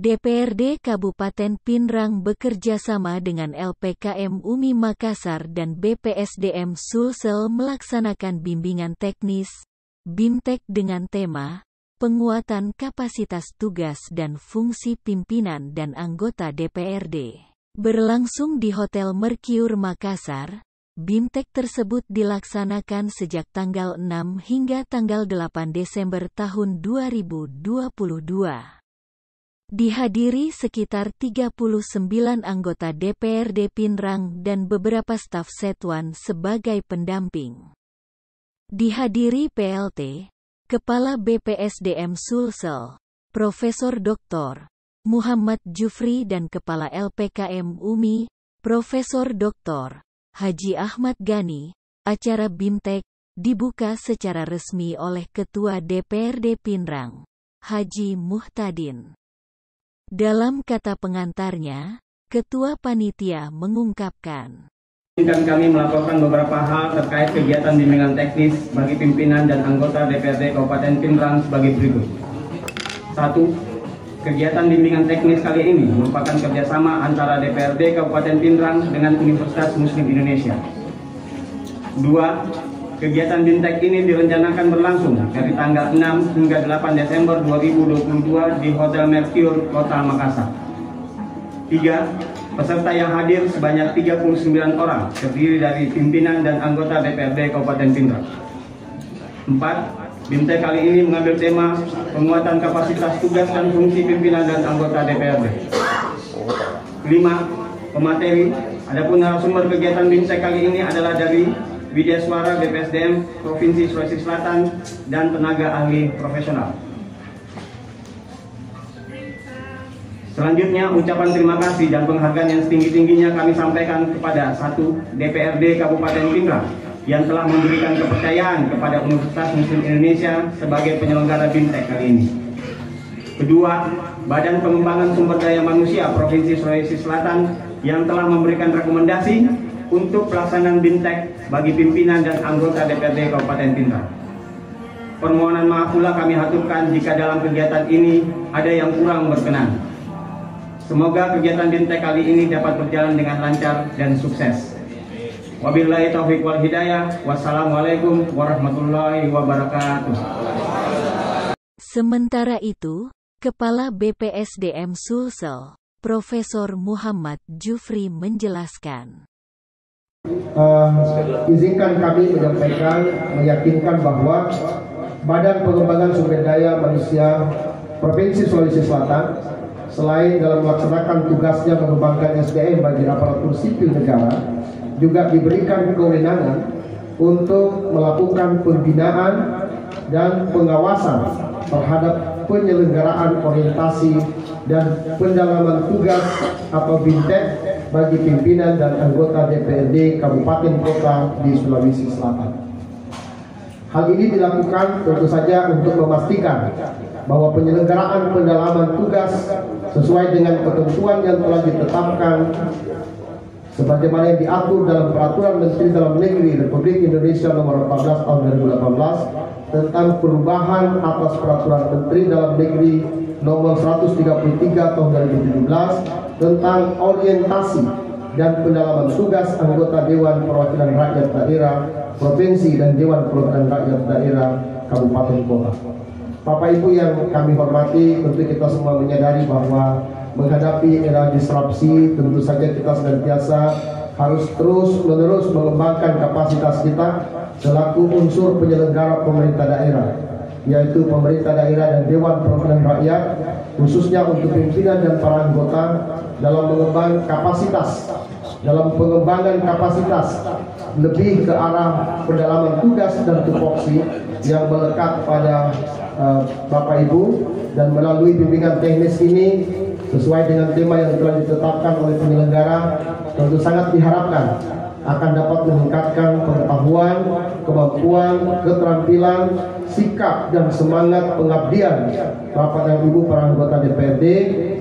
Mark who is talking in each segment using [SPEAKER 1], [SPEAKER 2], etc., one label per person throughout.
[SPEAKER 1] DPRD Kabupaten Pinrang bekerjasama dengan LPKM UMI Makassar dan BPSDM Sulsel melaksanakan bimbingan teknis, BIMTEK dengan tema, penguatan kapasitas tugas dan fungsi pimpinan dan anggota DPRD. Berlangsung di Hotel Mercure Makassar, BIMTEK tersebut dilaksanakan sejak tanggal 6 hingga tanggal 8 Desember tahun 2022. Dihadiri sekitar 39 anggota DPRD Pinrang dan beberapa staf satuan sebagai pendamping. Dihadiri PLT, Kepala BPSDM Sulsel, Profesor Dr. Muhammad Jufri dan Kepala LPKM UMI, Profesor Dr. Haji Ahmad Gani. Acara BIMTEK dibuka secara resmi oleh Ketua DPRD Pinrang, Haji Muhtadin. Dalam kata pengantarnya, Ketua Panitia mengungkapkan,
[SPEAKER 2] kami melaporkan beberapa hal terkait kegiatan bimbingan teknis bagi pimpinan dan anggota DPRD Kabupaten Pinrang sebagai berikut. 1. Kegiatan bimbingan teknis kali ini merupakan kerjasama antara DPRD Kabupaten Pinrang dengan Universitas Muslim Indonesia. 2. Kegiatan BIMTEK ini direncanakan berlangsung dari tanggal 6 hingga 8 Desember 2022 di Hotel Mercure, Kota Makassar. 3. Peserta yang hadir sebanyak 39 orang, terdiri dari pimpinan dan anggota DPRD Kabupaten Pinrang. 4. BIMTEK kali ini mengambil tema penguatan kapasitas tugas dan fungsi pimpinan dan anggota DPRD. 5. Pemateri, adapun narasumber kegiatan BIMTEK kali ini adalah dari Widya Suara BPSDM Provinsi Sulawesi Selatan dan tenaga ahli profesional. Selanjutnya, ucapan terima kasih dan penghargaan yang setinggi-tingginya kami sampaikan kepada 1. DPRD Kabupaten Pinrang yang telah memberikan kepercayaan kepada Universitas Muslim Indonesia sebagai penyelenggara BIMTEK kali ini. 2. Badan Pengembangan Sumber Daya Manusia Provinsi Sulawesi Selatan yang telah memberikan rekomendasi untuk pelaksanaan BIMTEK bagi pimpinan dan anggota DPRD Kabupaten Pinrang. Permohonan maaf pula kami haturkan jika dalam kegiatan ini ada yang kurang berkenan. Semoga kegiatan BIMTEK kali ini dapat berjalan dengan lancar dan sukses. Wabillahi taufiq wal hidayah. Wassalamualaikum warahmatullahi wabarakatuh.
[SPEAKER 1] Sementara itu, Kepala BPSDM Sulsel, Profesor Muhammad Jufri menjelaskan.
[SPEAKER 3] Izinkan kami menyampaikan, meyakinkan bahwa Badan Pengembangan Sumber Daya Manusia Provinsi Sulawesi Selatan selain dalam melaksanakan tugasnya mengembangkan SDM bagi aparatur sipil negara, juga diberikan kewenangan untuk melakukan pembinaan dan pengawasan terhadap penyelenggaraan orientasi dan pendalaman tugas atau BIMTEK bagi pimpinan dan anggota DPRD Kabupaten Kota di Sulawesi Selatan. Hal ini dilakukan tentu saja untuk memastikan bahwa penyelenggaraan pendalaman tugas sesuai dengan ketentuan yang telah ditetapkan sebagaimana yang diatur dalam Peraturan Menteri Dalam Negeri Republik Indonesia Nomor 14 Tahun 2018 tentang perubahan atas Peraturan Menteri Dalam Negeri Nomor 133 Tahun 2017 tentang orientasi dan pendalaman tugas anggota Dewan Perwakilan Rakyat Daerah Provinsi dan Dewan Perwakilan Rakyat Daerah Kabupaten Kota. Bapak Ibu yang kami hormati, tentu kita semua menyadari bahwa menghadapi era disrupsi, tentu saja kita senantiasa harus terus-menerus mengembangkan kapasitas kita selaku unsur penyelenggara pemerintah daerah, yaitu pemerintah daerah dan Dewan Perwakilan Rakyat, khususnya untuk pimpinan dan para anggota dalam mengembangkan kapasitas, dalam pengembangan kapasitas lebih ke arah pendalaman tugas dan tupoksi yang melekat pada Bapak Ibu, dan melalui bimbingan teknis ini sesuai dengan tema yang telah ditetapkan oleh penyelenggara, tentu sangat diharapkan akan dapat meningkatkan pengetahuan, kemampuan, keterampilan, sikap dan semangat pengabdian Bapak dan Ibu para anggota DPRD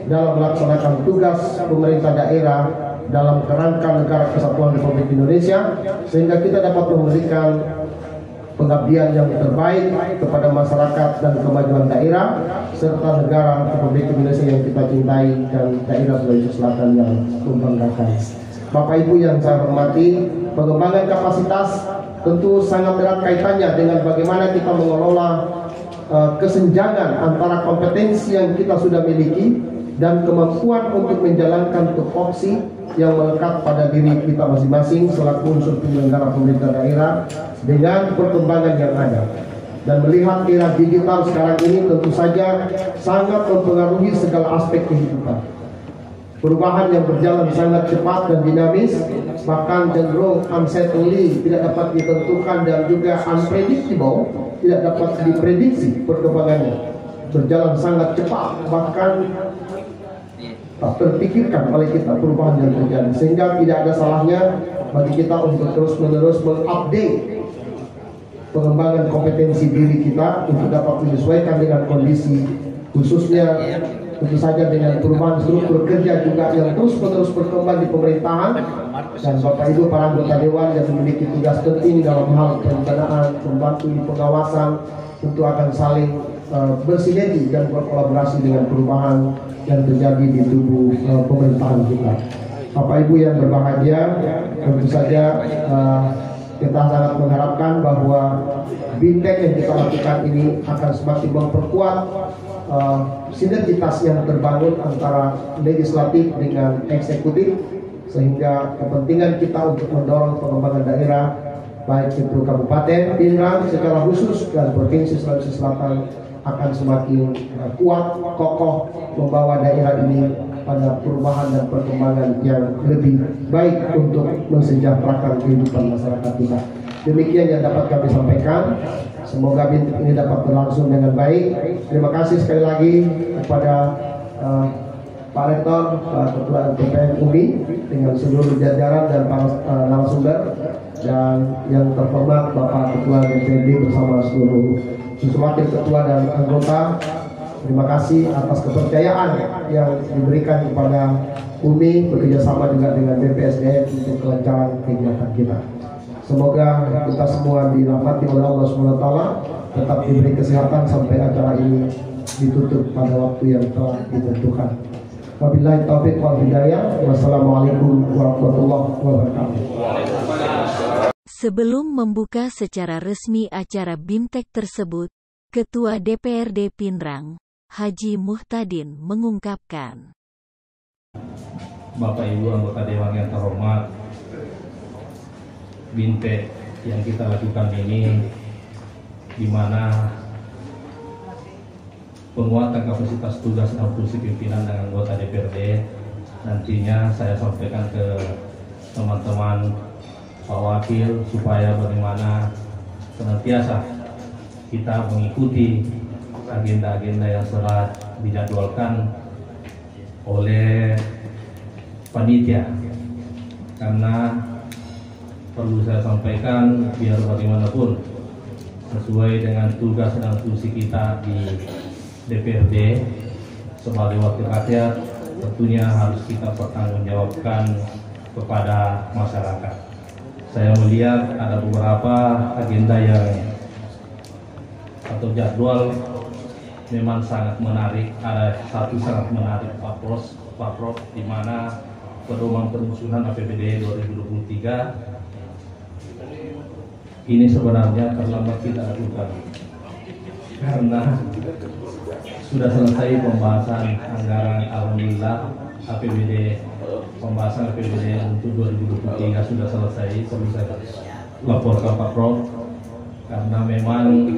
[SPEAKER 3] dalam melaksanakan tugas pemerintah daerah dalam kerangka Negara Kesatuan Republik Indonesia, sehingga kita dapat memberikan pengabdian yang terbaik kepada masyarakat dan kemajuan daerah serta negara Republik Indonesia yang kita cintai dan daerah Sulawesi Selatan yang membanggakan. Bapak Ibu yang saya hormati, pengembangan kapasitas tentu sangat erat kaitannya dengan bagaimana kita mengelola kesenjangan antara kompetensi yang kita sudah miliki dan kemampuan untuk menjalankan tupoksi yang melekat pada diri kita masing-masing selaku unsur penyelenggara pemerintah daerah dengan perkembangan yang ada. Dan melihat era digital sekarang ini tentu saja sangat mempengaruhi segala aspek kehidupan. Perubahan yang berjalan sangat cepat dan dinamis, bahkan cenderung uncertainty, tidak dapat ditentukan dan juga unpredictable, tidak dapat diprediksi perkembangannya. Berjalan sangat cepat, bahkan tak terpikirkan oleh kita perubahan yang terjadi, sehingga tidak ada salahnya bagi kita untuk terus-menerus mengupdate pengembangan kompetensi diri kita untuk dapat menyesuaikan dengan kondisi, khususnya tentu saja dengan perubahan struktur kerja juga yang terus-menerus berkembang di pemerintahan. Dan Bapak Ibu para anggota Dewan yang memiliki tugas penting dalam hal perencanaan, membantu di pengawasan, tentu akan saling bersinergi dan berkolaborasi dengan perubahan yang terjadi di tubuh pemerintahan kita. Bapak Ibu yang berbahagia, tentu saja kita sangat mengharapkan bahwa BIMTEK yang kita lakukan ini akan semakin memperkuat sinergitas yang terbangun antara legislatif dengan eksekutif, sehingga kepentingan kita untuk mendorong pengembangan daerah baik itu Kabupaten Pinrang secara khusus dan Provinsi Sulawesi Selatan akan semakin kuat, kokoh, membawa daerah ini pada perubahan dan perkembangan yang lebih baik untuk mensejahterakan kehidupan masyarakat kita. Demikian yang dapat kami sampaikan. Semoga BIMTEK ini dapat berlangsung dengan baik. Terima kasih sekali lagi kepada Pak Rektor, Pak Ketua LPPN UMI dengan seluruh jajaran dan para narasumber, dan yang terhormat Bapak Ketua DPRD bersama seluruh wakil ketua dan anggota. Terima kasih atas kepercayaan yang diberikan kepada UMI bekerjasama juga dengan BPSDM untuk kelancaran kegiatan kita. Semoga kita semua dirahmati oleh Allah SWT, tetap diberi kesehatan sampai acara ini ditutup pada waktu yang telah ditentukan. Wabillahi taufiq wal hidayah. Wassalamualaikum warahmatullahi wabarakatuh.
[SPEAKER 1] Sebelum membuka secara resmi acara BIMTEK tersebut, Ketua DPRD Pinrang, Haji Muhtadin mengungkapkan.
[SPEAKER 4] Bapak Ibu anggota Dewan yang terhormat, BIMTEK yang kita lakukan ini di mana penguatan kapasitas tugas dan fungsi pimpinan dan anggota DPRD nantinya saya sampaikan ke teman-teman Pak Wakil supaya bagaimana senantiasa kita mengikuti agenda-agenda yang telah dijadwalkan oleh panitia, karena perlu saya sampaikan biar bagaimanapun sesuai dengan tugas dan fungsi kita di DPRD sebagai wakil rakyat, tentunya harus kita pertanggungjawabkan kepada masyarakat. Saya melihat ada beberapa agenda yang atau jadwal memang sangat menarik. Ada satu sangat menarik Pak Prof, di mana pedoman penyusunan APBD 2023 ini sebenarnya terlambat kita lakukan karena sudah selesai pembahasan anggaran. Alhamdulillah pembahasan APBD untuk 2023 sudah selesai. Perlu saya laporkan Pak Prof, karena memang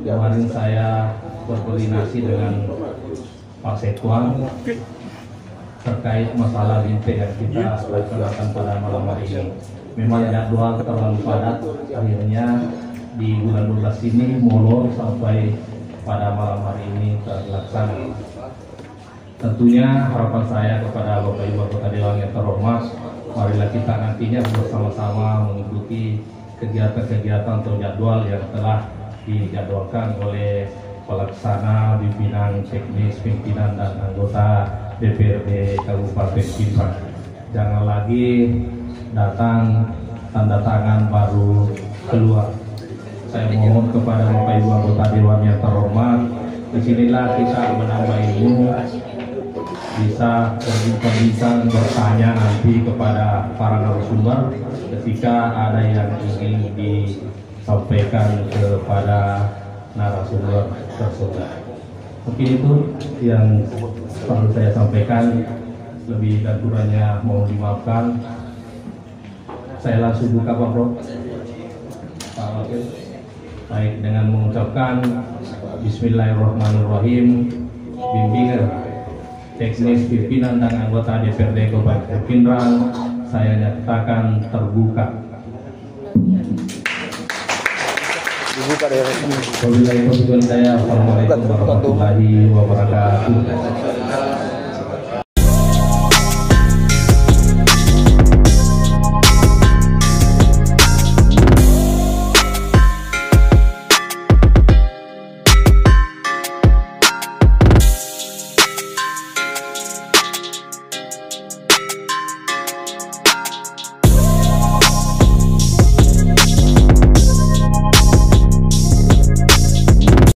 [SPEAKER 4] kemarin saya berkoordinasi dengan Pak Sekwan terkait masalah BIMTEK yang kita laksanakan pada malam hari ini. Memang jadwal terlalu padat, akhirnya di bulan 12 ini molor sampai pada malam hari ini terlaksana. Tentunya harapan saya kepada Bapak Ibu anggota Dewan yang terhormat, marilah kita nantinya bersama-sama mengikuti kegiatan-kegiatan atau jadwal yang telah dijadwalkan oleh pelaksana, pimpinan teknis, pimpinan dan anggota DPRD Kabupaten Pinrang. Jangan lagi datang tanda tangan baru keluar. saya mohon kepada Bapak Ibu anggota Dewan yang terhormat, disinilah kita menambah ilmu, bisa berbincang bertanya nanti kepada para narasumber ketika ada yang ingin disampaikan kepada narasumber tersebut. Mungkin itu yang perlu saya sampaikan, lebih dan kurangnya mohon dimaafkan. Saya langsung buka Pak Bro. Baik, dengan mengucapkan Bismillahirrahmanirrahim, bimbingan teknis pimpinan dan anggota DPRD Kabupaten Pindrang saya nyatakan terbuka. Wabillahi taufiq wal hidayah. Assalamualaikum warahmatullahi wabarakatuh.